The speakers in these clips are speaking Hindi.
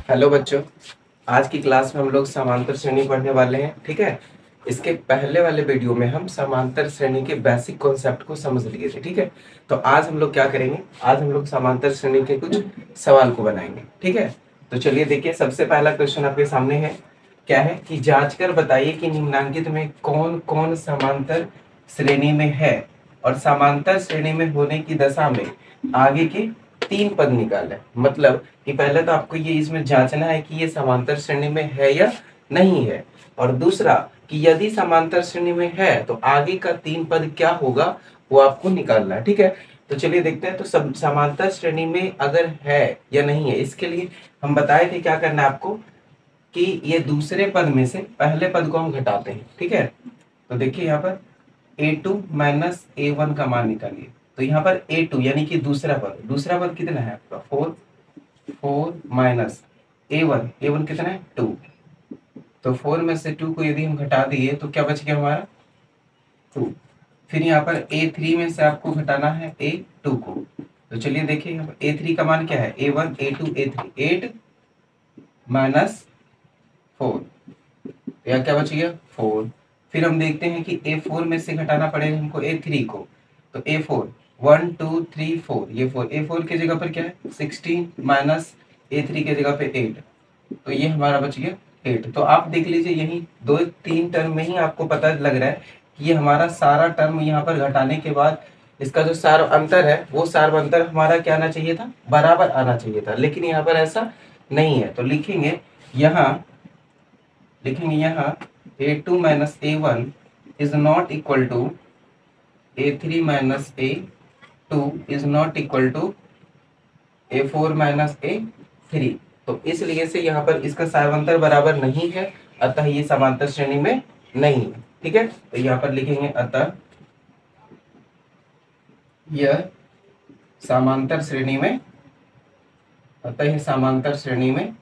हेलो बच्चों, आज की क्लास में हम लोग समांतर श्रेणी पढ़ने वाले हैं। ठीक है, इसके पहले वाले वीडियो में हम समांतर श्रेणी के बेसिक कॉन्सेप्ट को समझ लिए थे। ठीक है, तो आज हम लोग क्या करेंगे, आज हम लोग समांतर श्रेणी के कुछ सवाल को बनाएंगे। ठीक है, तो चलिए देखिए, सबसे पहला क्वेश्चन आपके सामने है। क्या है कि जांच कर बताइए कि निम्नलिखित में कौन कौन समांतर श्रेणी में है और समांतर श्रेणी में होने की दशा में आगे के 3 पद निकालें। मतलब कि पहले तो आपको ये इसमें जांचना है कि ये समांतर श्रेणी में है या नहीं है, और दूसरा कि यदि समांतर श्रेणी में है तो आगे का 3 पद क्या होगा वो आपको निकालना है। ठीक है, तो चलिए देखते हैं। तो सब समांतर श्रेणी में अगर है या नहीं है, इसके लिए हम बताए थे क्या करना है आपको, कि ये दूसरे पद में से पहले पद को हम घटाते हैं। ठीक है, तो देखिए यहाँ पर a2 माइनस a1 का मान निकालिए। तो यहाँ पर a2 यानी कि दूसरा पद कितना है आपका 4 माइनस a1 कितना है 2। तो 4 में से 2 को यदि हम घटा दिए तो क्या बच गया हमारा 2। फिर यहाँ पर a3 में से आपको घटाना है a2 को। तो चलिए देखिए, यहाँ पर a3 का मान क्या है, a1 a2 a3, 8 माइनस 4, या क्या बच गया 4। फिर हम देखते हैं कि a4 में से घटाना पड़ेगा हमको a3 को। तो a4 1 2 3 4, ये 4, a4 की जगह पर क्या है 16 माइनस a3 की जगह पे 8, तो ये हमारा बच गया 8। तो आप देख लीजिए, यही 2-3 टर्म में ही आपको पता लग रहा है कि ये हमारा सारा टर्म यहाँ पर घटाने के बाद इसका जो सार अंतर है वो सार अंतर हमारा क्या आना चाहिए था, बराबर आना चाहिए था, लेकिन यहाँ पर ऐसा नहीं है। तो लिखेंगे यहाँ a2 minus a1 is not equal to a3 minus a2 is not equal to a4 minus a3। तो इसलिए से यहाँ पर इसका सारवंतर बराबर नहीं है, अतः ये समांतर श्रेणी में नहीं है। ठीक है, तो यहाँ पर लिखेंगे अतः यह समांतर श्रेणी में, अतः यह समांतर श्रेणी में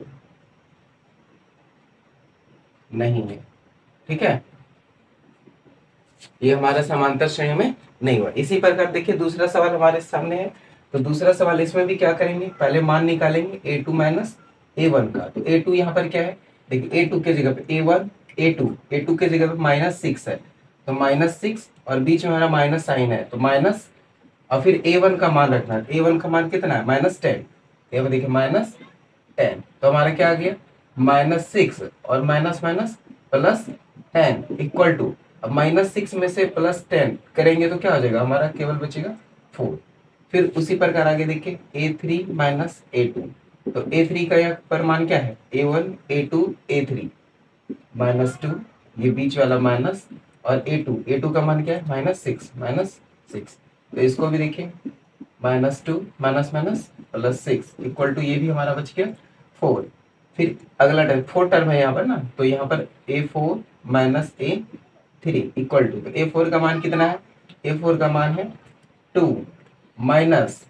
नहीं है। ठीक है, ये हमारा समांतर श्रेणी में नहीं हुआ। इसी प्रकार देखिए दूसरा सवाल हमारे सामने है। तो दूसरा सवाल इसमें भी क्या करेंगे, पहले मान निकालेंगे a2 माइनस a1 का। तो a2 यहाँ पर क्या है, देखिए a2 के जगह पे a1 a2 के जगह पे -6 है, तो -6 और बीच में हमारा माइनस साइन है, तो माइनस, और फिर a1 का मान रखना है। a1 का मान कितना है -10, ये देखिए -10, तो हमारा क्या आ गया -6 और माइनस माइनस +10 इक्वल टू, अब -6 में से +10 करेंगे तो क्या हो जाएगा, हमारा केवल बचेगा 4। फिर उसी प्रकार आगे देखिए a3 माइनस a2, तो a3 का यहाँ पर मान क्या है a1 a2 a3 -2, ये बीच वाला माइनस, और a2 का मान क्या है -6, तो इसको भी देखिए -2 माइनस माइनस +6 इक्वल टू, ये भी हमारा बच गया 4। फिर अगला टर्म 4 टर्म है यहाँ पर ना, तो यहाँ पर a4 minus a3 equal to, तो a4 का मान कितना है, a4 का मान है 2 माइनस,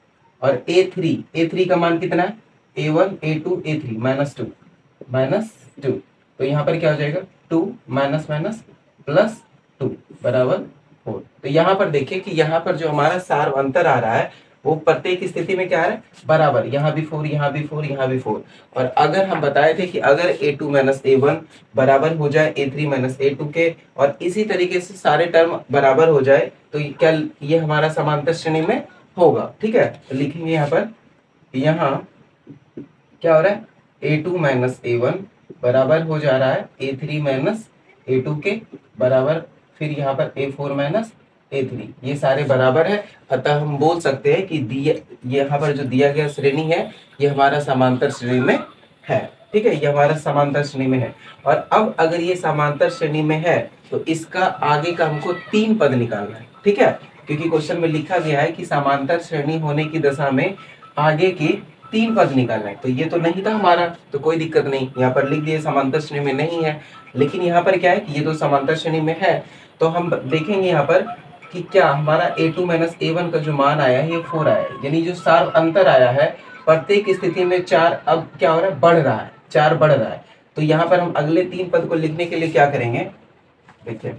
और a3 का मान कितना है a1 a2 a3 -2, तो यहाँ पर क्या हो जाएगा 2 माइनस माइनस +2 बराबर 4। तो यहाँ पर देखिए कि यहाँ पर जो हमारा सार अंतर आ रहा है वो प्रत्येक स्थिति में क्या है बराबर, यहाँ भी 4 यहाँ भी 4 यहाँ भी 4। और अगर हम बताए थे कि अगर a2 माइनस a1 बराबर हो जाए a3 माइनस a2 के, और इसी तरीके से सारे टर्म बराबर हो जाए, तो क्या ये हमारा समांतर श्रेणी में होगा। ठीक है, तो लिखेंगे यहाँ पर, यहाँ क्या हो रहा है a2 माइनस a1 बराबर हो जा रहा है a3 माइनस a2 के बराबर, फिर यहाँ पर a4 माइनस a3, ये सारे बराबर है, अतः हम बोल सकते हैं कि यहाँ पर जो दिया गया श्रेणी है ये हमारा समांतर श्रेणी में है। ठीक है, ये हमारा समांतर श्रेणी में है। और अब अगर ये समांतर श्रेणी में है तो इसका आगे का हमको 3 पद निकालना है। ठीक है, क्योंकि क्वेश्चन में लिखा गया है कि समांतर श्रेणी होने की दशा में आगे के 3 पद निकालना है, तो ये तो नहीं था हमारा, तो कोई दिक्कत नहीं, यहाँ पर लिख दिए समांतर श्रेणी में नहीं है। लेकिन यहाँ पर क्या है कि ये तो समांतर श्रेणी में है, तो हम देखेंगे यहाँ पर कि क्या हमारा a2 माइनस a1 का जो मान आया है ये 4 आया है, यानी जो सार अंतर आया है प्रत्येक स्थिति में 4 अब क्या हो रहा है, बढ़ रहा है, 4 बढ़ रहा है। तो यहाँ पर हम अगले 3 पद को लिखने के लिए क्या करेंगे, देखिए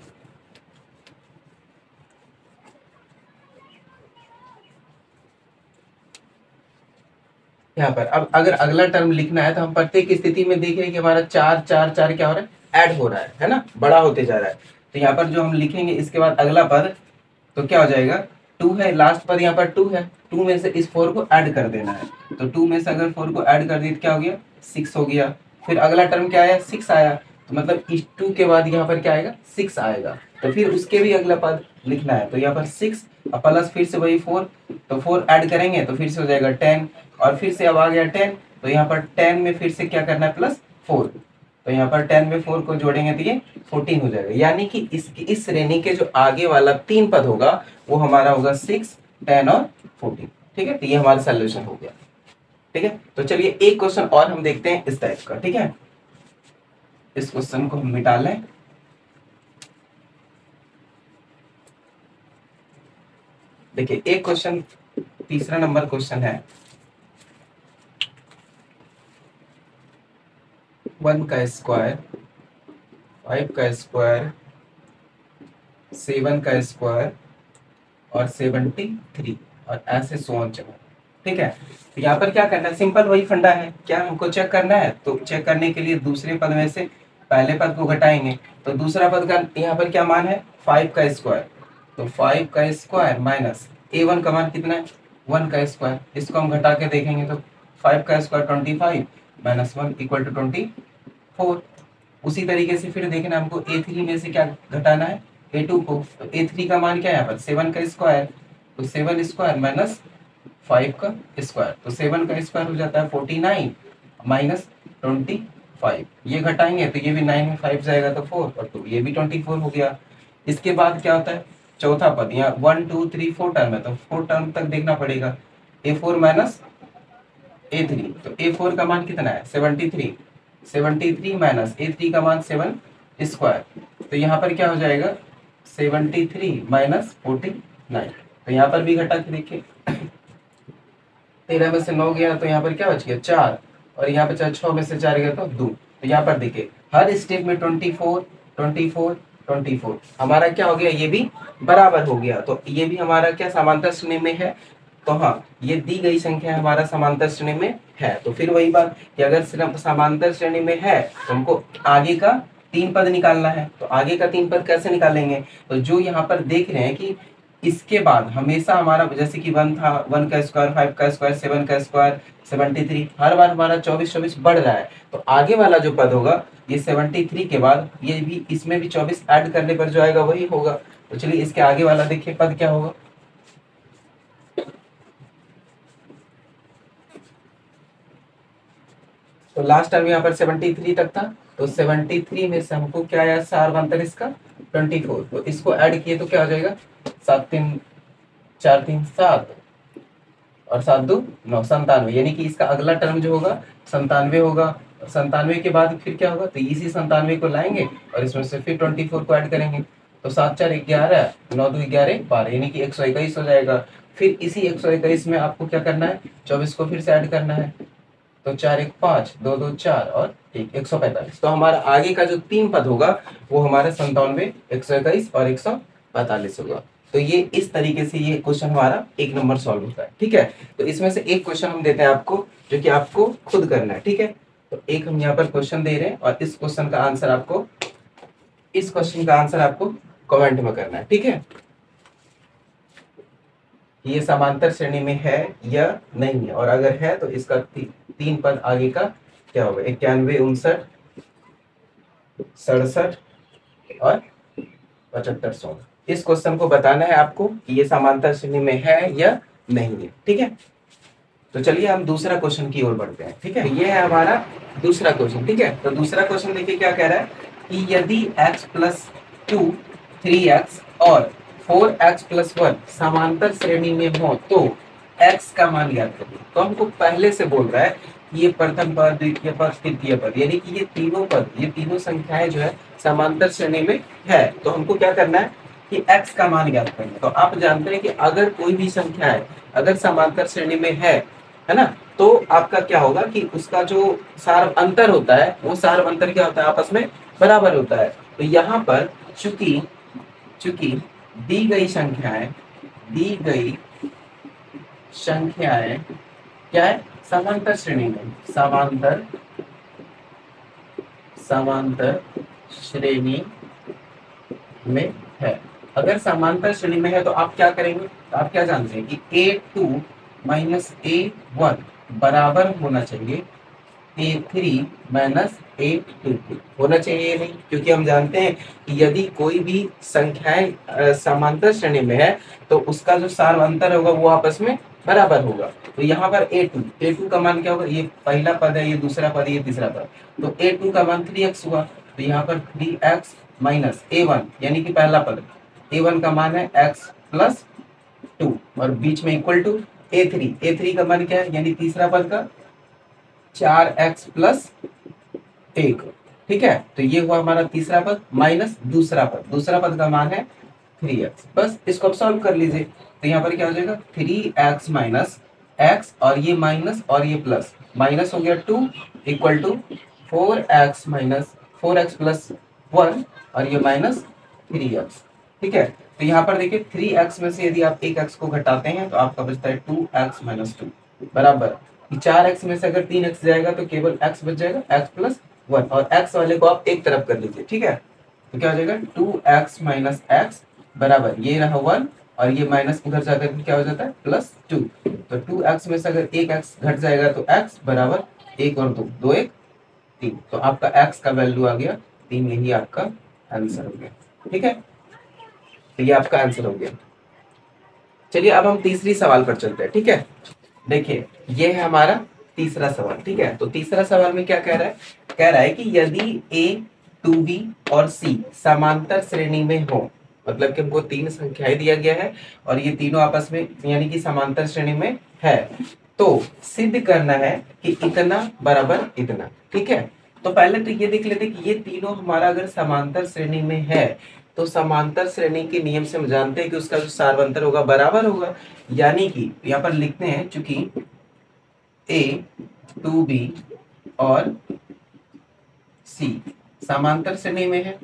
यहाँ पर अब अगर अगला टर्म लिखना है तो हम प्रत्येक स्थिति में देख रहे हैं कि हमारा 4 4 4 क्या हो रहा है, ऐड हो रहा है ना, बड़ा होते जा रहा है। तो यहाँ पर जो हम लिखेंगे इसके बाद अगला पद तो क्या हो जाएगा, 2 है, लास्ट पद यहाँ पर 2 है, 2 में से इस 4 को ऐड कर देना है। तो 2 में से अगर 4 को ऐड कर दिए तो क्या हो गया, 6 हो गया। फिर अगला टर्म क्या आया, 6 आया, तो मतलब इस 2 के बाद यहाँ पर क्या आएगा, 6 आएगा। तो फिर उसके भी अगला पद लिखना है, तो यहाँ पर 6 प्लस फिर से वही 4, तो 4 ऐड करेंगे तो फिर से हो जाएगा 10, और फिर से अब आ गया 10, तो यहाँ पर 10 में फिर से क्या करना है, प्लस 4, तो यहाँ पर 10 में 4 को जोड़ेंगे तो ये 14 हो जाएगा। यानी कि इस श्रेणी के जो आगे वाला 3 पद होगा वो हमारा होगा 6, 10 और 14। ठीक है, तो ये हमारा सोल्यूशन हो गया। ठीक है, तो चलिए एक क्वेश्चन और हम देखते हैं इस टाइप का। ठीक है, इस क्वेश्चन को हम मिटा लें। देखिए एक क्वेश्चन, तीसरा नंबर क्वेश्चन है, 1 का स्क्वायर, 5 का स्क्वायर, 7 का स्क्वायर और 73 और ऐसे सो ऑन चला। ठीक है, तो यहाँ पर क्या करना है, सिंपल वही फंडा है, क्या हमको चेक करना है, तो चेक करने के लिए दूसरे पद में से पहले पद को घटाएंगे। तो दूसरा पद का यहाँ पर क्या मान है, 5 का स्क्वायर, तो 5 का स्क्वायर माइनस a1 का मान कितना है, 1 का स्क्वायर, इसको हम घटा के देखेंगे तो 5 का स्क्वायर 25 माइनस 1 इक्वल टू 24। उसी तरीके से फिर देखना हमको a3 में से क्या घटाना है, a2 को, तो a3 का मान क्या है यहाँ पर, 7 का स्क्वायर, तो 7 स्क्वायर माइनस 5 का स्क्वायर, तो 7 का स्क्वायर हो जाता है 49 माइनस 25, ये घटाएंगे तो ये भी 9 में 5 जाएगा तो 4 और 2, ये भी 24 हो गया। इसके बाद क्या होता है, चौथा पद, यहाँ 1 2 3 4 टर्म है तो 4 टर्म तक देखना पड़ेगा, a4 माइनस a3, तो a4 का मान कितना है 73, 73 माइनस a3 का मान 7 स्क्वायर, तो यहाँ पर क्या हो जाएगा 73 माइनस 49, तो यहाँ पर भी घटा के देखिए 13 में से 9 गया तो यहाँ पर क्या बच गया 4, और यहाँ पर 6 में से 4 गया तो 2, तो यहाँ पर देखिए हर स्टेप में 24 24 24 हमारा क्या हो गया, ये भी बराबर हो गया। तो ये भी हमारा क्या समांतर श्रेणी में है, तो हाँ ये दी गई संख्या हमारा समांतर श्रेणी में है। तो फिर वही बात कि अगर समांतर श्रेणी में है तो हमको आगे का 3 पद निकालना है, तो आगे का 3 पद कैसे निकालेंगे, तो जो यहाँ पर देख रहे हैं कि इसके बाद हमेशा हमारा जैसे कि 1 था, 1 का स्क्वायर, 5 का स्क्वायर, 7 का स्क्वायर, 73, हर बार हमारा 24 24 बढ़ रहा है, तो आगे वाला जो पद होगा ये 73 के बाद ये भी, इसमें भी 24 ऐड करने पर जो आएगा वही होगा। तो चलिए इसके आगे वाला देखिए पद क्या होगा, तो लास्ट टाइम यहाँ पर 73 तक था, तो 73 में से हमको क्या आया, सारवंतर इसका 24, तो इसको ऐड किए तो क्या हो जाएगा 7 3 4 3 7 और 7 2 9, 97, यानी कि इसका अगला टर्म जो होगा 97 होगा। और 97 के बाद फिर क्या होगा, तो इसी 97 को लाएंगे और इसमें से फिर 24 को ऐड करेंगे, तो 7 4 11, 9 2 11 12, यानी कि 121 हो जाएगा। फिर इसी 121 में आपको क्या करना है, 24 को फिर से ऐड करना है, तो 4 1 5 2 2 4 और 145। तो हमारा आगे का जो 3 पद होगा वो हमारा 97 121 और 145 होगा। तो ये इस तरीके से ये क्वेश्चन हमारा 1 नंबर सॉल्व होता है। ठीक है, तो इसमें से एक क्वेश्चन हम देते हैं आपको जो कि आपको खुद करना है। ठीक है, तो एक हम यहाँ पर क्वेश्चन दे रहे हैं और इस क्वेश्चन का आंसर आपको कमेंट में करना है। ठीक है, ये समांतर श्रेणी में है या नहीं है, और अगर है तो इसका 3 पद आगे का क्या होगा, 91 59 67 और 75 100। इस क्वेश्चन को बताना है आपको कि ये समांतर श्रेणी में है या नहीं है। ठीक है, तो चलिए हम दूसरा क्वेश्चन की ओर बढ़ते हैं। ठीक है, ये है हमारा दूसरा क्वेश्चन। ठीक है, तो दूसरा क्वेश्चन देखिए क्या कह रहा है कि यदि x + 2 3x और 4x + 1 समांतर श्रेणी में हो तो x का मान ज्ञात करिए। तो हमको पहले से बोल रहा है कि ये प्रथम पद, द्वितीय पद, तृतीय पद, यानी कि ये तीनों पद, ये तीनों संख्याएं जो है समांतर श्रेणी में है। तो हमको क्या करना है कि x का मान ज्ञात करना है। तो आप जानते हैं कि अगर कोई भी संख्या है अगर समांतर श्रेणी में है ना, तो आपका क्या होगा कि उसका जो सार अंतर होता है वो सार अंतर क्या होता है, आपस में बराबर होता है। तो यहाँ पर चूंकि दी गई संख्याएं क्या है, समांतर श्रेणी में, समांतर श्रेणी में है। अगर समांतर श्रेणी में है तो आप क्या करेंगे, तो आप क्या जानते हैं कि A2 माइनस A1 बराबर होना चाहिए A3 माइनस A2 होना चाहिए नहीं, क्योंकि हम जानते हैं कि यदि कोई भी संख्याएं समांतर श्रेणी में है तो उसका जो सार्वंतर होगा वो आपस में बराबर होगा। तो यहाँ पर A2 का मान क्या होगा, ये पहला पद है, ये दूसरा पद है, ये तीसरा पद, तो A2 का मान 3x हुआ, तो यहाँ पर 3x माइनस A1 यानी कि पहला पद, A1 का मान है x प्लस 2 और बीच में इक्वल टू A3 का मान क्या है, यानी तीसरा पद का 4x प्लस 1। ठीक है, तो ये हुआ हमारा तीसरा पद माइनस दूसरा पद का मान है 3x। बस इसको अब सॉल्व कर लीजिए, तो यहाँ पर क्या हो जाएगा 3x माइनस x और ये माइनस और ये प्लस, माइनस हो गया 2 equal to 4x minus 4x plus 1 और ये माइनस 3x। ठीक है, तो यहाँ पर देखिए 3x में से यदि आप एक x को घटाते हैं तो आपका बचता है 2x माइनस 2 बराबर 4x में से अगर 3x जाएगा तो केवल x बच जाएगा, x प्लस 1, और x वाले को आप एक तरफ कर लीजिए। ठीक है, तो क्या हो जाएगा 2x माइनस x बराबर ये रहा 1 और ये माइनस उधर जाकर के क्या हो जाता है प्लस 2। तो 2x में से अगर एक x घट जाएगा तो x बराबर 1 और 2, 2 1 3, तो आपका x का वैल्यू आ गया 3, यही आपका आंसर हो गया। ठीक है, तो ये आपका आंसर हो गया। चलिए अब हम तीसरी सवाल पर चलते हैं। ठीक है, देखिए ये है हमारा तीसरा सवाल। ठीक है, तो तीसरा सवाल में क्या कह रहा है कि यदि A 2B और C समांतर श्रेणी में हो, मतलब कि हमको तीन संख्याएं दिया गया है और ये तीनों आपस में यानी कि समांतर श्रेणी में है, तो सिद्ध करना है कि इतना बराबर इतना। ठीक है, तो पहले तो ये देख लेते कि ये तीनों हमारा अगर समांतर श्रेणी में है तो समांतर श्रेणी के नियम से हम जानते हैं कि उसका जो सार्वंतर होगा बराबर होगा, यानी कि यहाँ पर लिखते हैं चूंकि A 2B और C समांतर श्रेणी में है,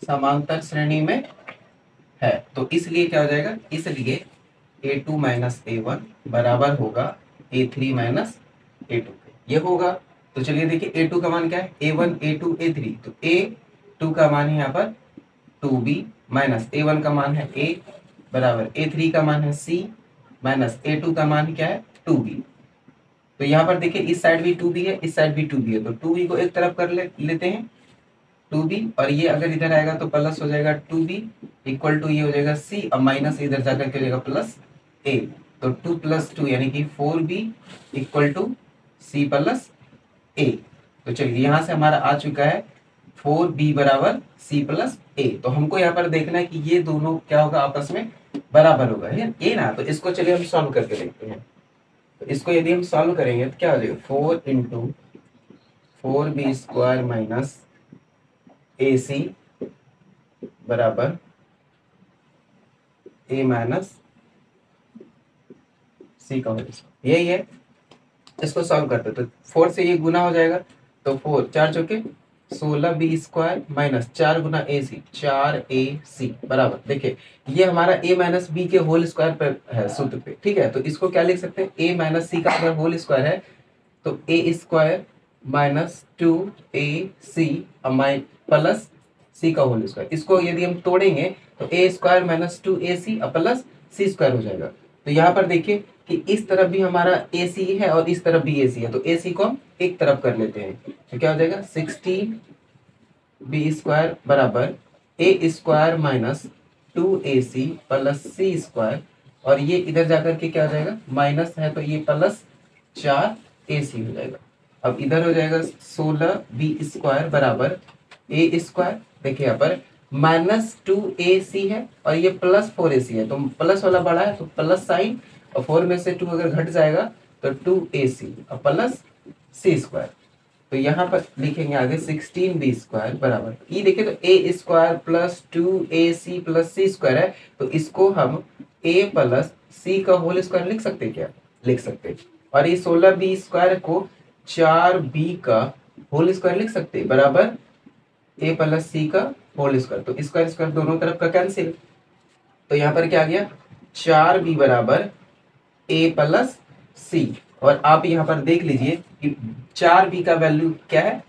समांतर श्रेणी में है, तो इसलिए क्या हो जाएगा, इसलिए A2 माइनस A1 बराबर होगा A3 माइनस A2। ये होगा, तो चलिए देखिए A2 का मान क्या है, A1 A2 A3, तो A2 का मान है यहाँ पर 2B माइनस A1 का मान है A बराबर A3 का मान है C माइनस A2 का मान क्या है 2B। तो यहाँ पर देखिए इस साइड भी 2B है, इस साइड भी 2B है, तो 2B को एक तरफ कर लेते हैं 2B, और ये अगर इधर आएगा तो प्लस हो जाएगा 2B इक्वल टू ये हो जाएगा C और माइनस इधर जाकर के हो जाएगा प्लस A, तो 2 प्लस 2 यानी कि 4B equal to C plus A। तो चलिए यहाँ से हमारा आ चुका है 4B बराबर C प्लस A। तो हमको यहाँ पर देखना है कि ये दोनों क्या होगा, आपस में बराबर होगा है ये ना। तो इसको चलिए हम सॉल्व करके देखते हैं। तो इसको यदि हम सॉल्व करेंगे तो क्या हो जाएगा 4 into 4B square minus AC बराबर A माइनस C का होल स्क्वायर, यही है। इसको सॉल्व करते तो 4 से ये गुना हो जाएगा, तो 4 4 चौके 16B स्क्वायर माइनस 4 गुना AC 4AC बराबर, देखिए ये हमारा A माइनस बी के होल स्क्वायर पर है सूत्र पे। ठीक है, तो इसको क्या लिख सकते हैं, A माइनस सी का अगर होल स्क्वायर है तो A square minus 2AC plus C का होल स्क्वायर, इसको यदि हम तोड़ेंगे तो A square minus 2AC plus C square हो जाएगा। तो यहाँ पर देखिए कि इस तरफ भी हमारा AC है और इस तरफ भी AC है, तो AC को हम एक तरफ कर लेते हैं, तो क्या हो जाएगा 16B स्क्वायर बराबर A square minus 2AC plus C square, और ये इधर जाकर के क्या हो जाएगा, माइनस है तो ये प्लस 4AC हो जाएगा। अब इधर हो जाएगा 16B स्क्वायर बराबर A स्क्वायर, देखिए यहाँ पर माइनस 2AC है और ये प्लस 4AC है, तो प्लस वाला बड़ा है तो प्लस साइन, और 4 में से 2 अगर घट जाएगा तो 2AC और प्लस C स्क्वायर। तो यहाँ पर लिखेंगे आगे 16B स्क्वायर बराबर, ये देखिए तो A square plus 2AC plus C square है, तो इसको हम A प्लस C का होल स्क्वायर लिख सकते हैं क्या, लिख सकते हैं। और ये 16B स्क्वायर को 4B का होल स्क्वायर लिख सकते हैं बराबर A प्लस C का होल स्क्वायर, तो स्क्वायर स्क्वायर दोनों तरफ का कैंसिल, तो यहाँ पर क्या आ गया 4B बराबर ए प्लस सी। और आप यहाँ पर देख लीजिए कि 4b का वैल्यू क्या है,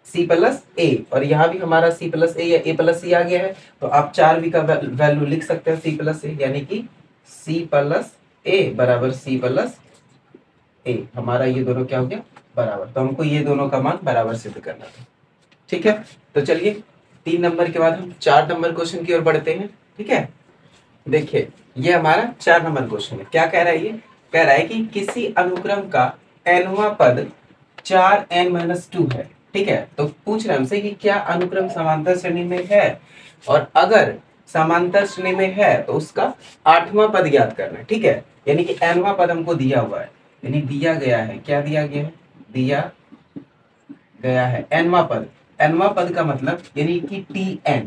सी प्लस ए, और यहाँ भी हमारा सी प्लस ए या ए प्लस सी आ गया है, तो आप 4b का वैल्यू लिख सकते हैं सी प्लस ए, यानी कि सी प्लस ए बराबर सी प्लस ए। हमारा ये दोनों क्या हो गया, बराबर। तो हमको ये दोनों का मान बराबर सिद्ध करना था। ठीक है, तो चलिए 3 नंबर के बाद हम 4 नंबर क्वेश्चन की ओर बढ़ते हैं। ठीक है, देखिए ये हमारा 4 नंबर क्वेश्चन है। क्या कह रहा है, ये कह रहा है कि किसी अनुक्रम का nवां पद 4n-2 है। ठीक है, तो पूछ रहे हमसे कि क्या अनुक्रम समांतर श्रेणी में है, और अगर समांतर श्रेणी में है तो उसका 8वां पद ज्ञात करना है। ठीक है, यानी कि nवां पद हमको दिया हुआ है, यानी दिया गया है, क्या दिया गया है, दिया गया है nवां पद। nवां पद का मतलब यानी कि tn,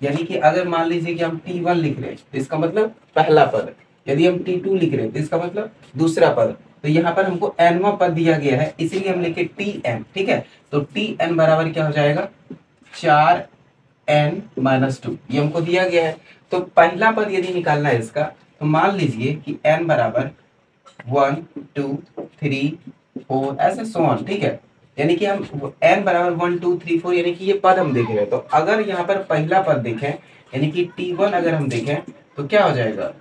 यानी कि अगर मान लीजिए कि हम t1 लिख रहे हैं तो इसका मतलब पहला पद, यदि हम t2 लिख रहे हैं तो इसका मतलब दूसरा पद। तो यहाँ पर हमको nवां पद दिया गया है, इसीलिए हम लिखे tn। ठीक है, तो tn बराबर क्या हो जाएगा, 4n-2, ये हमको दिया गया है। तो पहला पद यदि निकालना है इसका, तो मान लीजिए कि n बराबर 1 2 3 4 ऐसे सो ऑन। ठीक है, यानी कि हम n बराबर 1 2 3 4 यानी कि ये पद हम देख रहे हैं। तो अगर यहाँ पर पहला पद देखें यानी कि t1 अगर हम देखें तो क्या हो जाएगा,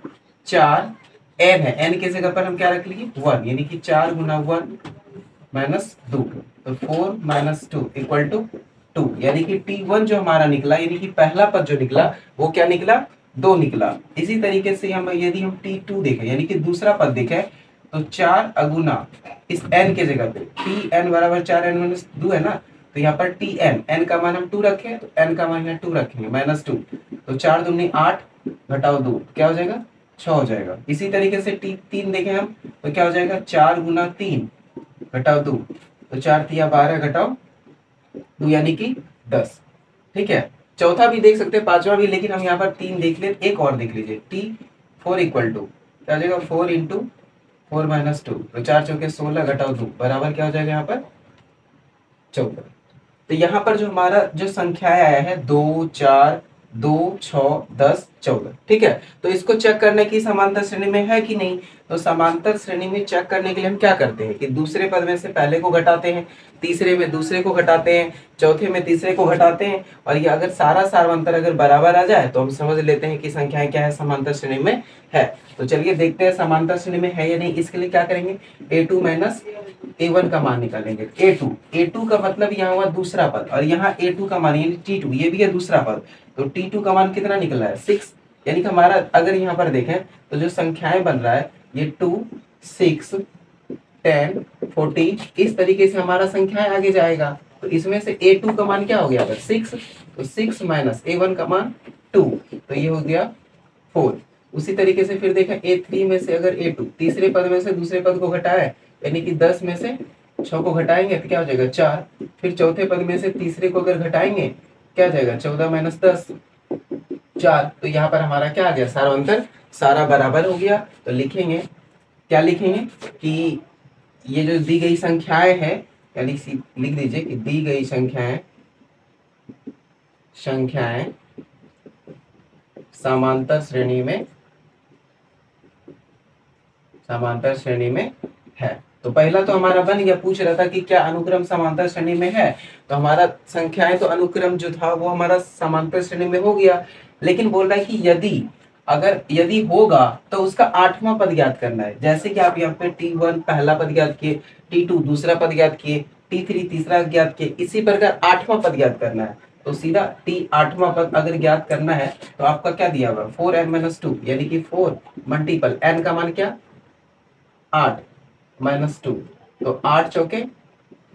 4 n है, n की जगह पर हम क्या रख लिए 1, यानी कि 4 गुना 1 माइनस 2, तो 4 माइनस 2 इक्वल टू 2, यानी कि t1 जो हमारा निकला, यानी कि पहला पद जो निकला वो क्या निकला, 2 निकला। इसी तरीके से हम यदि हम t2 देखें यानी कि दूसरा पद देखें तो 4 अगुना इस n के जगह पे tn बराबर 4n-2 है ना, तो यहाँ पर tn n का मान हम 2 रखें तो n का मान यहाँ 2 रखेंगे -2, तो 4 दूनी 8 घटाओ 2 क्या हो जाएगा, 6 हो जाएगा। इसी तरीके से t3 देखें हम तो क्या हो जाएगा, 4 गुना 3 घटाओ 2, तो 4 तिया 12 घटाओ 2 यानी कि 10। ठीक है, चौथा भी देख सकते हैं, पांचवा भी, लेकिन हम यहाँ पर 3 देख ले, एक और देख लीजिए t4 इक्वल टू क्या हो जाएगा, 4 इंटू 4 माइनस 2, तो 4 चौके 16 घटाओ 2 बराबर क्या हो जाएगा यहाँ पर 14। तो यहाँ पर जो हमारा जो संख्याएं आया है 2 4 2 6 10 14। ठीक है, तो इसको चेक करने की समांतर श्रेणी में है कि नहीं, तो समांतर श्रेणी में चेक करने के लिए हम क्या करते हैं कि दूसरे पद में से पहले को घटाते हैं, तीसरे में दूसरे को घटाते हैं, चौथे में तीसरे को घटाते हैं, और ये अगर सारा सारवंतर अगर बराबर आ जाए तो हम समझ लेते हैं कि संख्याएं क्या है, समांतर श्रेणी में है। तो चलिए देखते हैं समांतर श्रेणी में है या नहीं। इसके लिए क्या करेंगे, a2 माइनस a1 का मान निकालेंगे। a2 का मतलब यहाँ हुआ दूसरा पद, और यहाँ a2 का मान यानी t2 ये भी है दूसरा पद, तो t2 का मान कितना निकला है 6, यानी कि हमारा अगर यहाँ पर देखें तो जो संख्याएं बन रहा है ये 2 6 10 14 इस तरीके से हमारा संख्याएं आगे जाएगा। तो इसमें से a2 का मान क्या हो गया, 6, तो 6 माइनस a1 का मान 2, तो ये हो गया 4। उसी तरीके से फिर देखें a3 में से अगर a2 तीसरे पद में से दूसरे पद को घटाए, यानी कि 10 में से 6 को घटाएंगे तो क्या हो जाएगा 4, फिर चौथे पद में से तीसरे को अगर घटाएंगे क्या हो जाएगा 14 माइनस 10 4, तो यहाँ पर हमारा क्या आ गया, सारवंतर सारा बराबर हो गया। तो लिखेंगे क्या, लिखेंगे कि ये जो दी गई संख्याएं हैं, यानी लिख दीजिए कि दी गई संख्याएं समांतर श्रेणी में है। तो पहला तो हमारा बन गया, पूछ रहा था कि क्या अनुक्रम समांतर श्रेणी में है, तो हमारा संख्याएं तो अनुक्रम जो था वो हमारा समांतर श्रेणी में हो गया। लेकिन बोल रहा है कि यदि होगा तो उसका 8वां पद ज्ञात करना है। जैसे कि आप यहाँ पे t1 पहला पद ज्ञात किए, t2 दूसरा पद ज्ञात किए, t3 तीसरा ज्ञात किए, इसी प्रकार 8वां पद ज्ञात करना है। तो सीधा t8वां पद अगर ज्ञात करना है तो आपका क्या दिया हुआ 4n-2, यानी कि 4 मल्टीपल n का मान क्या 8 माइनस 2, तो 8 चौके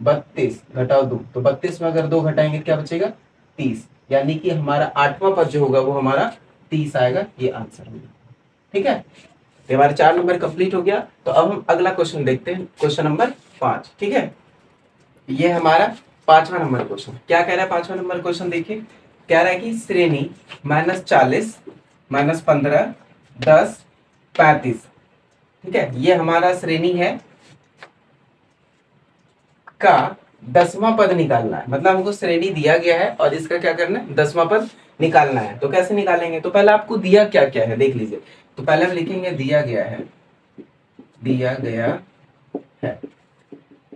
32 घटाओ 2, तो 32 में अगर 2 घटाएंगे क्या बचेगा 30, यानी कि हमारा 8वां पद जो होगा वो हमारा 30 आएगा। ये आंसर होगा। ठीक है, तो हमारे 4 नंबर कंप्लीट हो गया। तो अब हम अगला क्वेश्चन देखते हैं, क्वेश्चन नंबर 5। ठीक है, ये हमारा 5वां नंबर क्वेश्चन। क्या कह रहा है 5वां नंबर क्वेश्चन, देखिए कह रहा है कि श्रेणी -40 -15 10 35। ठीक है, ये हमारा श्रेणी है का 10वां पद निकालना है। मतलब हमको श्रेणी दिया गया है और इसका क्या करना है 10वां पद निकालना है। तो कैसे निकालेंगे, तो पहले आपको दिया क्या क्या है देख लीजिए। तो पहले हम लिखेंगे दिया गया है दिया गया है।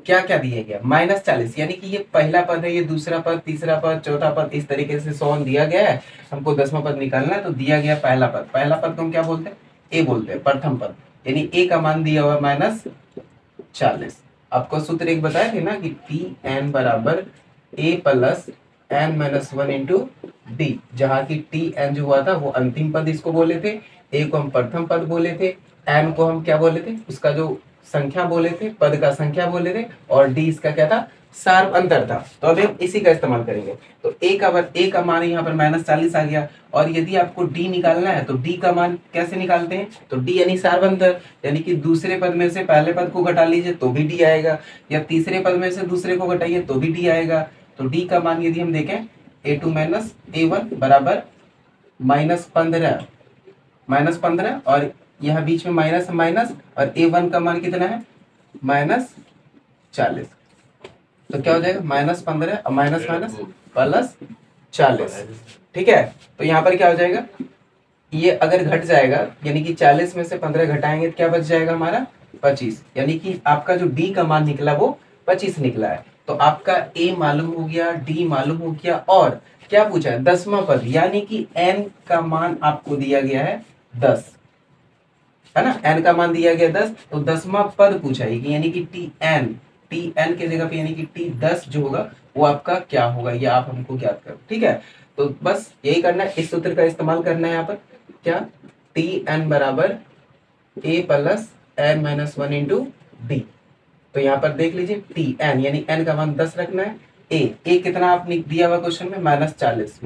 क्या क्या दिया गया? -40, यानी कि ये पहला पद है, ये दूसरा पद, तीसरा पद, चौथा पद, इस तरीके से 100 दिया गया है। हमको 10वां पद निकालना है, तो दिया गया पहला पद। पहला पद को हम क्या बोलते हैं? ए बोलते हैं, प्रथम पद, यानी ए का मान दिया हुआ -40। आपको सूत्र एक बताए थे ना कि Tn बराबर a plus n-1 into D, जहाँ की Tn जो हुआ था वो अंतिम पद इसको बोले थे, a को हम प्रथम पद बोले थे, n को हम क्या बोले थे? उसका जो संख्या बोले थे, पद का संख्या बोले थे, और डी इसका क्या था? सार अंतर था। तो अब हम इसी का इस्तेमाल करेंगे। तो ए का मान यहाँ पर -40 आ गया, और यदि आपको डी निकालना है तो डी का मान कैसे निकालते हैं? तो डी यानी सार अंतर, यानी कि दूसरे पद में से पहले पद को घटा लीजिए तो भी डी आएगा, या तीसरे पद में से दूसरे को घटाइए तो भी डी आएगा। तो डी का मान यदि हम देखें a2 माइनस a1 बराबर -15, और यहाँ बीच में माइनस माइनस, और a1 का मान कितना है? -40। तो क्या हो जाएगा? -15 और माइनस माइनस प्लस 40। ठीक है, तो यहाँ पर क्या हो जाएगा? ये अगर घट जाएगा, यानी कि 40 में से 15 घटाएंगे तो क्या बच जाएगा हमारा? 25, यानी कि आपका जो डी का मान निकला वो 25 निकला है। तो आपका ए मालूम हो गया, डी मालूम हो गया, और क्या पूछा है? 10वां पद, यानी कि एन का मान आपको दिया गया है 10, है ना? एन का मान दिया गया 10, तो 10वां पद पूछा है, यानी कि टी एन के जगह पे यानी कि T10 जो होगा वो आपका क्या होगा, ये आप हमको ज्ञात करो। ठीक है, तो बस यही करना है, इस सूत्र का इस्तेमाल करना है यहाँ पर। क्या? Tn बराबर a plus n-1 into D. तो यहाँ पर देख लीजिए Tn यानी n का मान 10 रखना है, a कितना आपने दिया हुआ क्वेश्चन में? -40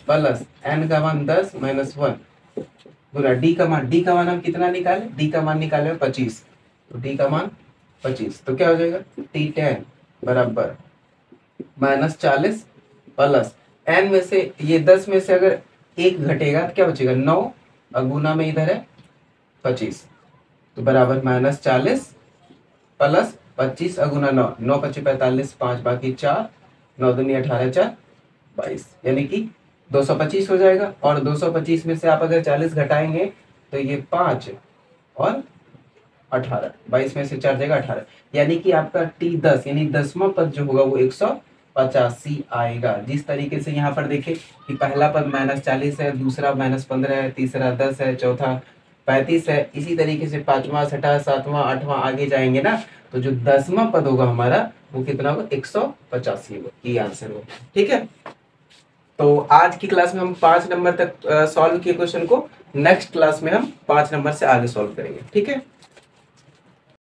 प्लस n का मान 10 -1 गुना डी का मान हम कितना निकाले? डी का मान निकाले 25, तो डी का मान 25। तो क्या हो जाएगा? T10 बराबर -40 प्लस n में से, ये 10 में से अगर एक घटेगा तो क्या बचेगा? 9, और गुना में इधर है 25, तो बराबर -40 प्लस 25 गुना 9, 9 25 45, 5 बाकी 4, 9 दूनी 18, 4 22, यानी कि 225 हो जाएगा। और 225 में से आप अगर 40 घटाएंगे तो ये 5 और 18, 22 में से 4 जाएगा 18, यानी कि आपका T10 यानी 10वां पद जो होगा वो 185 आएगा। जिस तरीके से यहाँ पर देखें कि पहला पद -40 है, दूसरा -15 है, तीसरा 10 है, चौथा 35 है, इसी तरीके से 5वां 6वां 7वां 8वां आगे जाएंगे ना, तो जो 10वां पद होगा हमारा वो कितना होगा? 185 होगा। ये आंसर होगा। ठीक है, तो आज की क्लास में हम 5 नंबर तक सॉल्व किए क्वेश्चन को, नेक्स्ट क्लास में हम 5 नंबर से आगे सॉल्व करेंगे। ठीक है।